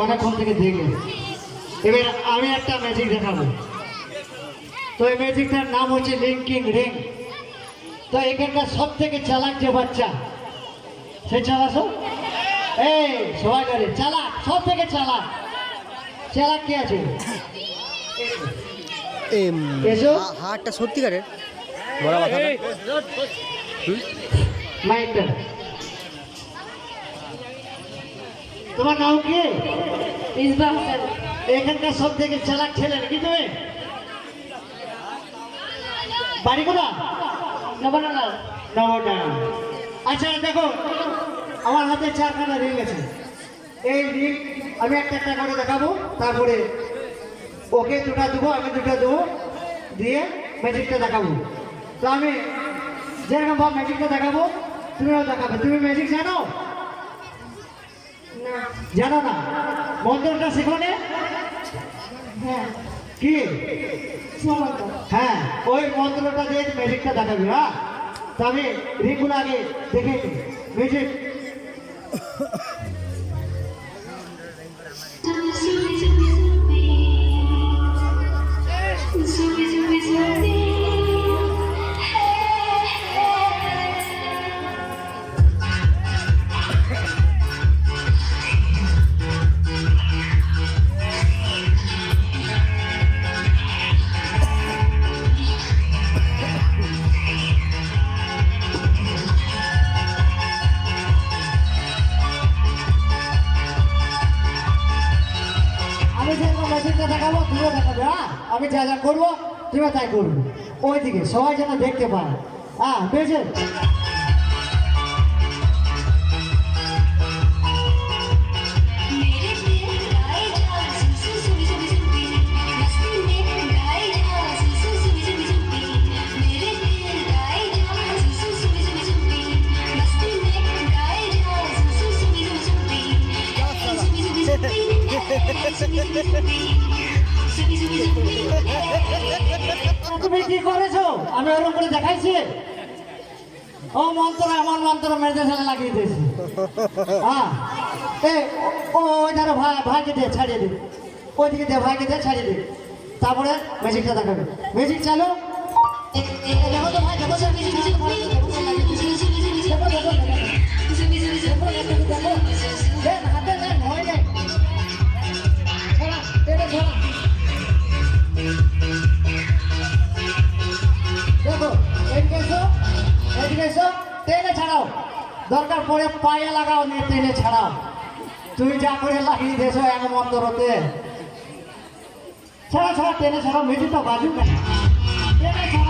অনেকক্ষণ থেকে দেখলেন। এবার আমি একটা ম্যাজিক দেখাবো। তো এই ম্যাজিকটার নাম হচ্ছে লিঙ্কিং রিং। তো এখানকার সব থেকে চালাক যে বাচ্চা, সে চালাছো এই সবাই করে চালাক, সব থেকে চালাক চালাক কে আছে? হাটটা সত্যিকারের বড় কথা মাইকটা। তোমার নাম কি? ইসবা হাসান। এখানকার সব থেকে চালাক ছেলে নাকি তুমি? বাড়ি কোথা? নবনগর। নবডাঙ্গা। আচ্ছা দেখো, আমার হাতে 4খানা রিং আছে। এই রিং আমি একটা একটা করে দেখাবো, তারপরে ওকে দুটা দেবো, আমি দুটা দেবো, দিয়ে ম্যাজিকটা দেখাবো। তো আমি যেরকম ভাব ম্যাজিকটা দেখাবো তুমিও দেখাবে। তুমি ম্যাজিক জানো? না। জানো না? মন্ত্রটা শেখনে? হ্যাঁ। কি? সুমন্ত। হ্যাঁ, ওই মন্ত্রটা দিয়ে ম্যাজিকটা দেখাবি। হ্যাঁ, তো আমি রিংগুলো আগে দেখে নিই। ম্যাজিক ম্যাজিকটা দেখাবো, তুমিও দেখাবে। হ্যাঁ, আমি যা যা করবো তুমিও তাই করবে। ওইদিকে সবাই যেন দেখতে পায়। হ্যাঁ, পেয়েছে? তুমি কি করেছো? আমি ওরকম করে দেখাইছি? ও মন্ত্র, আমার মন্ত্র মেরে সালে লাগিয়ে দিয়েছি। হ্যাঁ, ওই ধারে ভাইকে দিয়ে ছাড়িয়ে দিবে, ওইদিকে দিয়ে ভাইকে দিয়ে ছাড়িয়ে দিবে, তারপরে ম্যাজিকটা দেখাবে। ম্যাজিক চালু। দেখো তো ভাই, দেখো হাতে দেন, হয়ে যায়। দেখো এদিকে এসো, টেনে ছাড়াও, দরকার পড়ে পায়ে লাগাও, নিয়ে টেনে ছাড়াও। তুমি যা করে লাগিয়ে দিয়েছো এক মন্ত্রতে। ছাড়া টেনে ছাড়াও, মেজিটা বাজুক না, টেনে ছাড়াও।